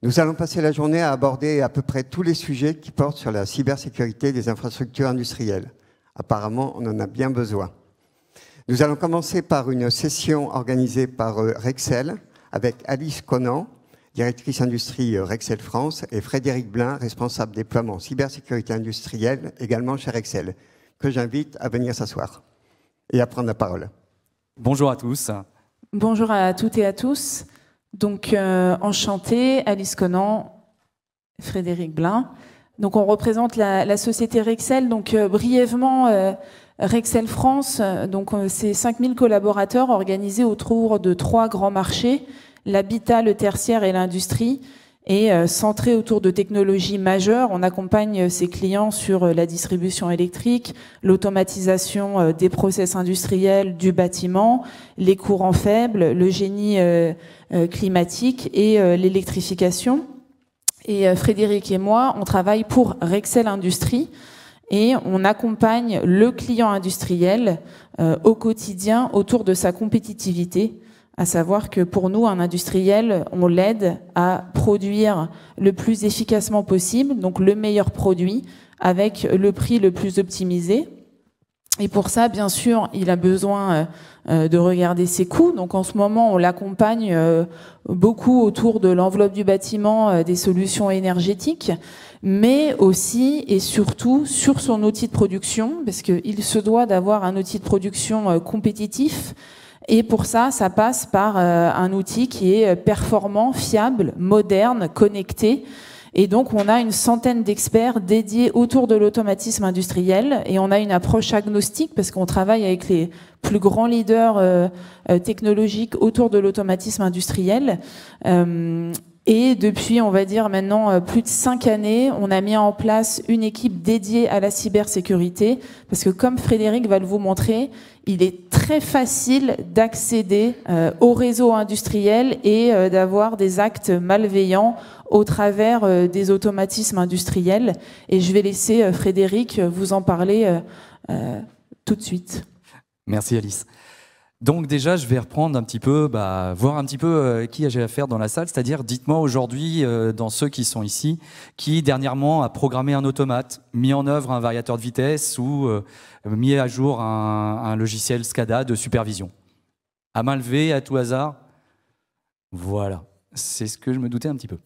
Nous allons passer la journée à aborder à peu près tous les sujets qui portent sur la cybersécurité des infrastructures industrielles. Apparemment, on en a bien besoin. Nous allons commencer par une session organisée par Rexel avec Alice Conan, directrice industrie Rexel France, et Frédéric Blin, responsable déploiement cybersécurité industrielle, également chez Rexel, que j'invite à venir s'asseoir et à prendre la parole. Bonjour à tous. Bonjour à toutes et à tous. Donc, enchantée, Alice Conan, Frédéric Blin. Donc, on représente la société Rexel. Donc, brièvement, Rexel France, donc c'est 5000 collaborateurs organisés autour de 3 grands marchés, l'habitat, le tertiaire et l'industrie, et centrés autour de technologies majeures. On accompagne ses clients sur la distribution électrique, l'automatisation des process industriels du bâtiment, les courants faibles, le génie climatique et l'électrification. Et Frédéric et moi, on travaille pour Rexel Industrie et on accompagne le client industriel au quotidien autour de sa compétitivité. À savoir que pour nous, un industriel, on l'aide à produire le plus efficacement possible, donc le meilleur produit avec le prix le plus optimisé. Et pour ça, bien sûr, il a besoin de regarder ses coûts. Donc en ce moment, on l'accompagne beaucoup autour de l'enveloppe du bâtiment, des solutions énergétiques, mais aussi et surtout sur son outil de production, parce qu'il se doit d'avoir un outil de production compétitif. Et pour ça, ça passe par un outil qui est performant, fiable, moderne, connecté. Et donc, on a une centaine d'experts dédiés autour de l'automatisme industriel et on a une approche agnostique parce qu'on travaille avec les plus grands leaders technologiques autour de l'automatisme industriel. Et depuis, on va dire maintenant, plus de 5 années, on a mis en place une équipe dédiée à la cybersécurité parce que comme Frédéric va vous montrer, il est très facile d'accéder au réseau industriel et d'avoir des actes malveillants au travers des automatismes industriels. Et je vais laisser Frédéric vous en parler tout de suite. Merci Alice. Donc déjà, je vais reprendre un petit peu, voir un petit peu qui j'ai affaire dans la salle, c'est-à-dire dites-moi aujourd'hui, dans ceux qui sont ici, qui dernièrement a programmé un automate, mis en œuvre un variateur de vitesse ou mis à jour un logiciel SCADA de supervision. À main levée, à tout hasard. Voilà, c'est ce que je me doutais un petit peu.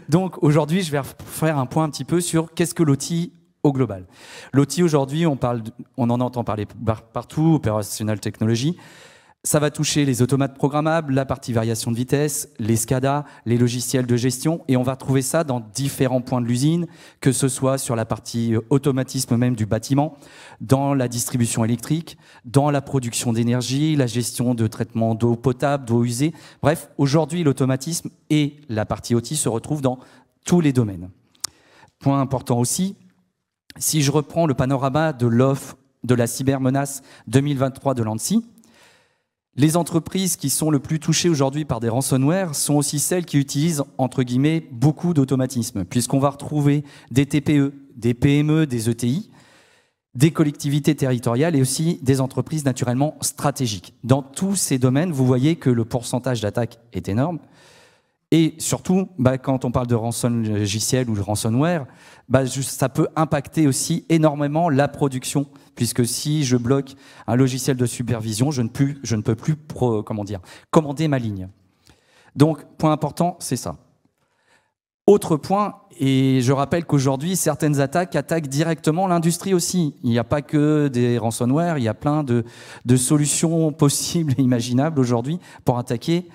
Donc aujourd'hui, je vais faire un point un petit peu sur qu'est-ce que l'OT au global. L'OT aujourd'hui, on en entend parler partout, Operational Technology. Ça va toucher les automates programmables, la partie variation de vitesse, les SCADA, les logiciels de gestion, et on va trouver ça dans différents points de l'usine, que ce soit sur la partie automatisme même du bâtiment, dans la distribution électrique, dans la production d'énergie, la gestion de traitement d'eau potable, d'eau usée. Bref, aujourd'hui, l'automatisme et la partie OT se retrouvent dans tous les domaines. Point important aussi, si je reprends le panorama de l'offre de la cybermenace 2023 de l'ANSSI, les entreprises qui sont le plus touchées aujourd'hui par des ransomware sont aussi celles qui utilisent, entre guillemets, beaucoup d'automatisme, puisqu'on va retrouver des TPE, des PME, des ETI, des collectivités territoriales et aussi des entreprises naturellement stratégiques. Dans tous ces domaines, vous voyez que le pourcentage d'attaques est énorme. Et surtout, quand on parle de rançon logiciel ou de ransomware, ça peut impacter aussi énormément la production, puisque si je bloque un logiciel de supervision, je ne peux plus commander ma ligne. Donc, point important, c'est ça. Autre point, et je rappelle qu'aujourd'hui, certaines attaques attaquent directement l'industrie aussi. Il n'y a pas que des ransomware, il y a plein de solutions possibles et imaginables aujourd'hui pour attaquer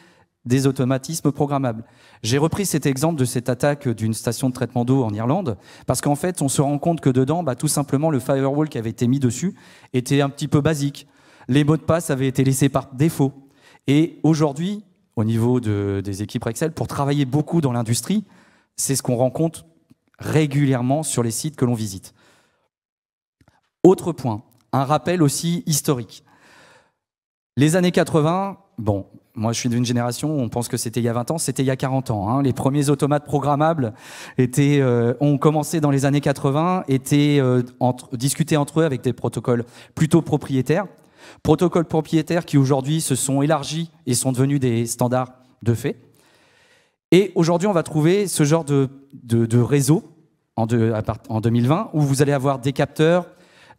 des automatismes programmables. J'ai repris cet exemple de cette attaque d'une station de traitement d'eau en Irlande, parce qu'en fait, on se rend compte que dedans, tout simplement, le firewall qui avait été mis dessus était un petit peu basique. Les mots de passe avaient été laissés par défaut. Et aujourd'hui, au niveau des équipes Rexel, pour travailler beaucoup dans l'industrie, c'est ce qu'on rencontre régulièrement sur les sites que l'on visite. Autre point, un rappel aussi historique. Les années 80, moi je suis d'une génération, on pense que c'était il y a 20 ans, c'était il y a 40 ans. Hein. Les premiers automates programmables ont commencé dans les années 80, étaient discutés entre eux avec des protocoles plutôt propriétaires. Protocoles propriétaires qui aujourd'hui se sont élargis et sont devenus des standards de fait. Et aujourd'hui, on va trouver ce genre de réseau en 2020 où vous allez avoir des capteurs,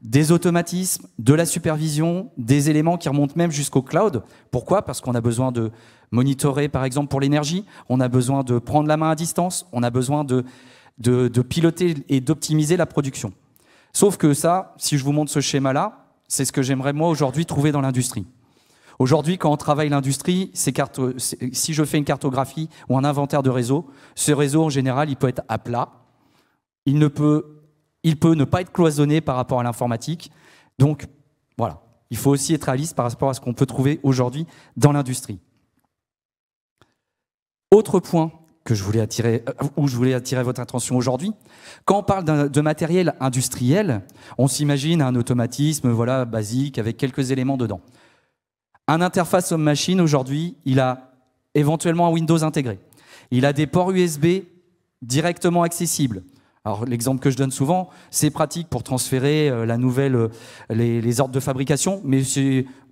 des automatismes, de la supervision, des éléments qui remontent même jusqu'au cloud. Pourquoi? Parce qu'on a besoin de monitorer, par exemple, pour l'énergie, on a besoin de prendre la main à distance, on a besoin de piloter et d'optimiser la production. Sauf que ça, si je vous montre ce schéma-là, c'est ce que j'aimerais moi aujourd'hui trouver dans l'industrie. Aujourd'hui, quand on travaille l'industrie, si je fais une cartographie ou un inventaire de réseau, ce réseau, en général, il peut être à plat. Il peut ne pas être cloisonné par rapport à l'informatique. Donc, voilà. Il faut aussi être réaliste par rapport à ce qu'on peut trouver aujourd'hui dans l'industrie. Autre point où je voulais attirer votre attention aujourd'hui, quand on parle de matériel industriel, on s'imagine un automatisme basique avec quelques éléments dedans. Un interface homme-machine, aujourd'hui, il a éventuellement un Windows intégré. Il a des ports USB directement accessibles. Alors, l'exemple que je donne souvent, c'est pratique pour transférer les ordres de fabrication, mais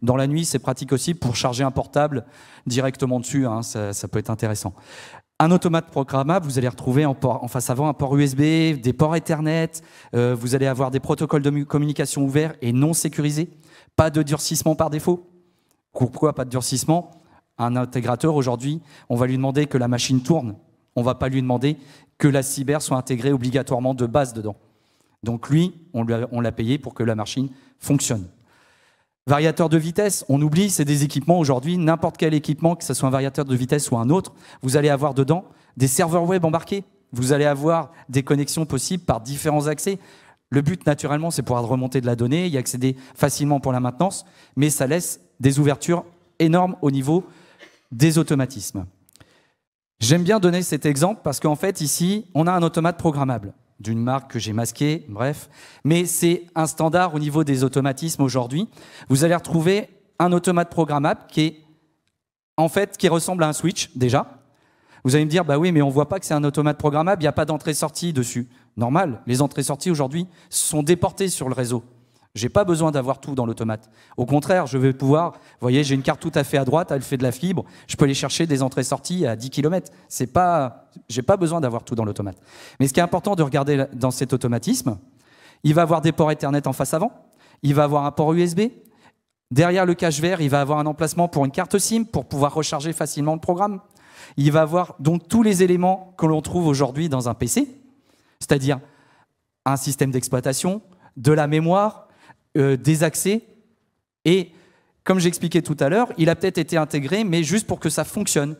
dans la nuit, c'est pratique aussi pour charger un portable directement dessus. Hein, ça peut être intéressant. Un automate programmable, vous allez retrouver en face avant un port USB, des ports Ethernet, vous allez avoir des protocoles de communication ouverts et non sécurisés, pas de durcissement par défaut. Pourquoi pas de durcissement? Un intégrateur, aujourd'hui, on va lui demander que la machine tourne. On ne va pas lui demander que la cyber soit intégrée obligatoirement de base dedans. Donc lui, on l'a payé pour que la machine fonctionne. Variateur de vitesse, on oublie, c'est des équipements aujourd'hui, n'importe quel équipement, que ce soit un variateur de vitesse ou un autre, vous allez avoir dedans des serveurs web embarqués. Vous allez avoir des connexions possibles par différents accès. Le but, naturellement, c'est pouvoir remonter de la donnée, y accéder facilement pour la maintenance, mais ça laisse des ouvertures énormes au niveau des automatismes. J'aime bien donner cet exemple parce qu'en fait, ici, on a un automate programmable d'une marque que j'ai masquée, bref. Mais c'est un standard au niveau des automatismes aujourd'hui. Vous allez retrouver un automate programmable qui ressemble à un switch, déjà. Vous allez me dire, bah oui, mais on ne voit pas que c'est un automate programmable, il n'y a pas d'entrée-sortie dessus. Normal, les entrées-sorties aujourd'hui sont déportées sur le réseau. Je n'ai pas besoin d'avoir tout dans l'automate. Au contraire, je vais pouvoir, vous voyez, j'ai une carte tout à fait à droite, elle fait de la fibre, je peux aller chercher des entrées-sorties à 10 km. Je n'ai pas besoin d'avoir tout dans l'automate. Mais ce qui est important de regarder dans cet automatisme, il va avoir des ports Ethernet en face avant, il va avoir un port USB, derrière le cache vert, il va avoir un emplacement pour une carte SIM pour pouvoir recharger facilement le programme. Il va avoir donc tous les éléments que l'on trouve aujourd'hui dans un PC, c'est-à-dire un système d'exploitation, de la mémoire, des accès, et comme j'expliquais tout à l'heure, il a peut-être été intégré, mais juste pour que ça fonctionne.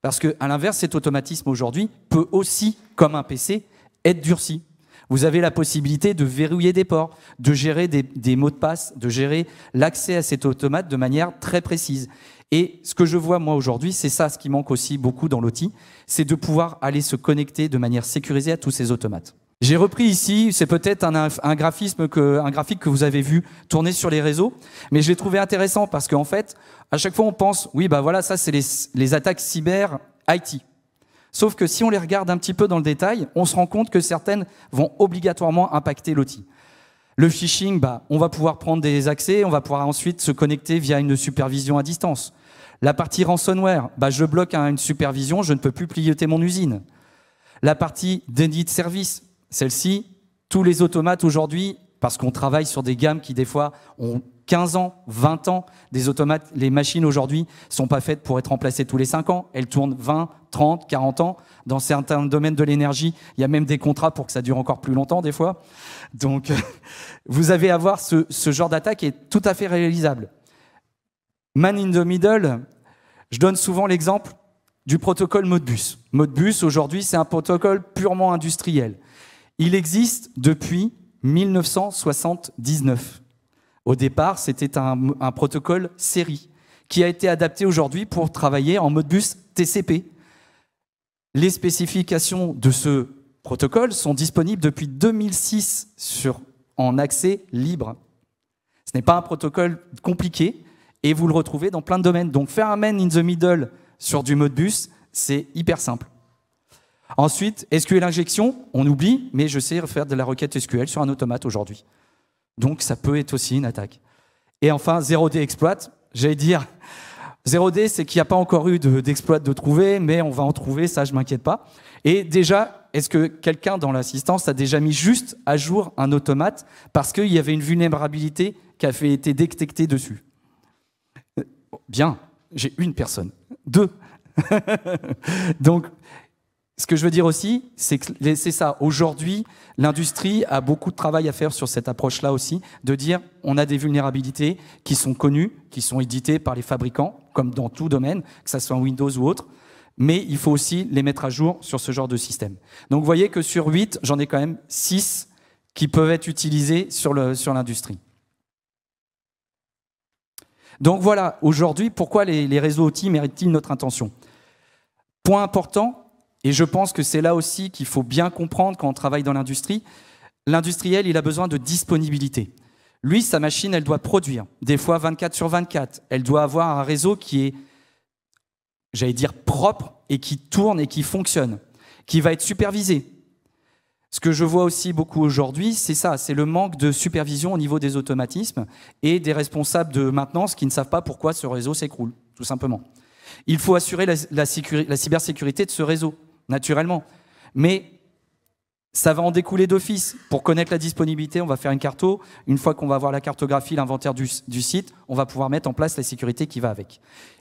Parce qu'à l'inverse, cet automatisme aujourd'hui peut aussi, comme un PC, être durci. Vous avez la possibilité de verrouiller des ports, de gérer des mots de passe, de gérer l'accès à cet automate de manière très précise. Et ce que je vois moi aujourd'hui, c'est ça ce qui manque aussi beaucoup dans l'outil, c'est de pouvoir aller se connecter de manière sécurisée à tous ces automates. J'ai repris ici, c'est peut-être un graphique que vous avez vu tourner sur les réseaux, mais je l'ai trouvé intéressant parce qu'en fait, à chaque fois on pense, oui, bah voilà, ça c'est les attaques cyber IT. Sauf que si on les regarde un petit peu dans le détail, on se rend compte que certaines vont obligatoirement impacter l'outil. Le phishing, bah, on va pouvoir prendre des accès, on va pouvoir ensuite se connecter via une supervision à distance. La partie ransomware, bah, je bloque une supervision, je ne peux plus piloter mon usine. La partie déni de service, celle-ci, tous les automates aujourd'hui, parce qu'on travaille sur des gammes qui des fois ont 15 ans, 20 ans, des automates, les machines aujourd'hui ne sont pas faites pour être remplacées tous les 5 ans, elles tournent 20, 30, 40 ans. Dans certains domaines de l'énergie, il y a même des contrats pour que ça dure encore plus longtemps des fois. Donc, vous avez à voir ce genre d'attaque est tout à fait réalisable. Man in the middle, je donne souvent l'exemple du protocole Modbus. Modbus, aujourd'hui, c'est un protocole purement industriel. Il existe depuis 1979. Au départ, c'était un protocole série qui a été adapté aujourd'hui pour travailler en Modbus TCP. Les spécifications de ce protocole sont disponibles depuis 2006 en accès libre. Ce n'est pas un protocole compliqué et vous le retrouvez dans plein de domaines. Donc faire un man in the middle sur du Modbus, c'est hyper simple. Ensuite, SQL injection, on oublie, mais je sais faire de la requête SQL sur un automate aujourd'hui. Donc ça peut être aussi une attaque. Et enfin, 0D exploit, j'allais dire, 0D, c'est qu'il n'y a pas encore eu d'exploit de trouver, mais on va en trouver, ça je m'inquiète pas. Et déjà, est-ce que quelqu'un dans l'assistance a déjà mis juste à jour un automate parce qu'il y avait une vulnérabilité qui a été détectée dessus? Bien, j'ai une personne. 2. Donc, ce que je veux dire aussi, c'est que c'est ça. Aujourd'hui, l'industrie a beaucoup de travail à faire sur cette approche-là aussi, de dire on a des vulnérabilités qui sont connues, qui sont éditées par les fabricants, comme dans tout domaine, que ce soit Windows ou autre, mais il faut aussi les mettre à jour sur ce genre de système. Donc vous voyez que sur 8, j'en ai quand même 6 qui peuvent être utilisés sur l'industrie. Donc voilà, aujourd'hui, pourquoi les réseaux outils méritent-ils notre attention? Point important, et je pense que c'est là aussi qu'il faut bien comprendre quand on travaille dans l'industrie, l'industriel, il a besoin de disponibilité. Lui, sa machine, elle doit produire, des fois 24/24. Elle doit avoir un réseau qui est, j'allais dire, propre et qui tourne et qui fonctionne, qui va être supervisé. Ce que je vois aussi beaucoup aujourd'hui, c'est ça, c'est le manque de supervision au niveau des automatismes et des responsables de maintenance qui ne savent pas pourquoi ce réseau s'écroule, tout simplement. Il faut assurer la cybersécurité de ce réseau, naturellement. Mais ça va en découler d'office. Pour connaître la disponibilité, on va faire une carto. Une fois qu'on va avoir la cartographie, l'inventaire du site, on va pouvoir mettre en place la sécurité qui va avec.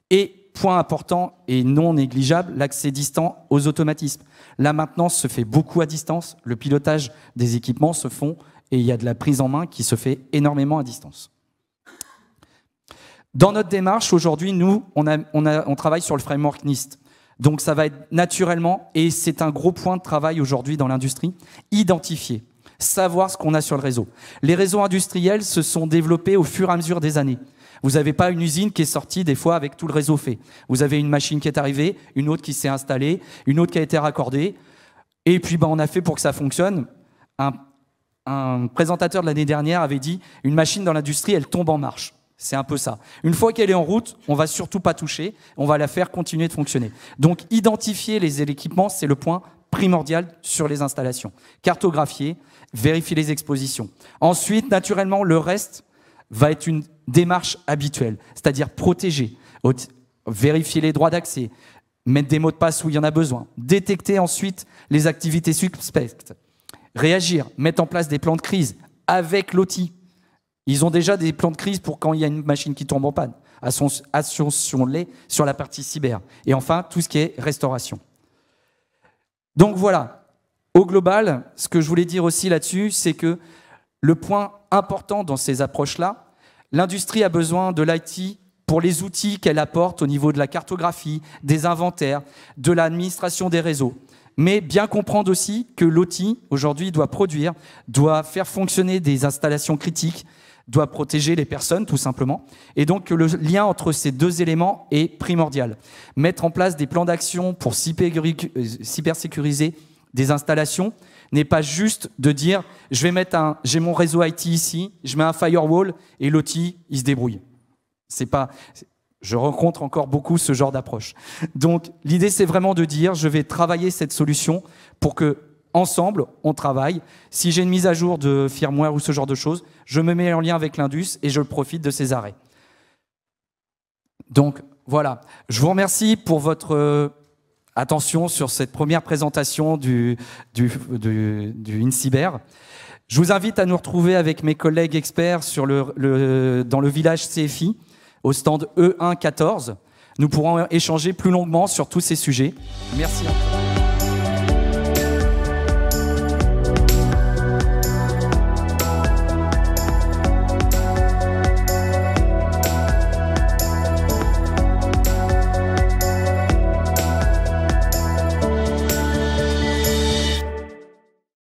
Et point important et non négligeable, l'accès distant aux automatismes. La maintenance se fait beaucoup à distance. Le pilotage des équipements se font et il y a de la prise en main qui se fait énormément à distance. Dans notre démarche, aujourd'hui, nous, on travaille sur le framework NIST. Donc, ça va être naturellement, et c'est un gros point de travail aujourd'hui dans l'industrie, identifier, savoir ce qu'on a sur le réseau. Les réseaux industriels se sont développés au fur et à mesure des années. Vous n'avez pas une usine qui est sortie des fois avec tout le réseau fait. Vous avez une machine qui est arrivée, une autre qui s'est installée, une autre qui a été raccordée, et puis on a fait pour que ça fonctionne. Un présentateur de l'année dernière avait dit « Une machine dans l'industrie, elle tombe en marche ». C'est un peu ça. Une fois qu'elle est en route, on ne va surtout pas toucher, on va la faire continuer de fonctionner. Donc, identifier les équipements, c'est le point primordial sur les installations. Cartographier, vérifier les expositions. Ensuite, naturellement, le reste va être une démarche habituelle, c'est-à-dire protéger, vérifier les droits d'accès, mettre des mots de passe où il y en a besoin, détecter ensuite les activités suspectes, réagir, mettre en place des plans de crise avec l'outil. Ils ont déjà des plans de crise pour quand il y a une machine qui tombe en panne. Ascension-les sur la partie cyber. Et enfin, tout ce qui est restauration. Donc voilà, au global, ce que je voulais dire aussi là-dessus, c'est que le point important dans ces approches-là, l'industrie a besoin de l'IT pour les outils qu'elle apporte au niveau de la cartographie, des inventaires, de l'administration des réseaux. Mais bien comprendre aussi que l'outil, aujourd'hui, doit produire, doit faire fonctionner des installations critiques, doit protéger les personnes, tout simplement. Et donc, le lien entre ces deux éléments est primordial. Mettre en place des plans d'action pour cybersécuriser des installations n'est pas juste de dire « j'ai mon réseau IT ici, je mets un firewall et l'outil, il se débrouille ». C'est pas... Je rencontre encore beaucoup ce genre d'approche. Donc, l'idée, c'est vraiment de dire « je vais travailler cette solution pour que ensemble, on travaille. Si j'ai une mise à jour de firmware ou ce genre de choses, je me mets en lien avec l'Indus et je profite de ces arrêts. » Donc, voilà. Je vous remercie pour votre attention sur cette première présentation du InCyber. Je vous invite à nous retrouver avec mes collègues experts dans le village CFI, au stand E1 14. Nous pourrons échanger plus longuement sur tous ces sujets. Merci encore.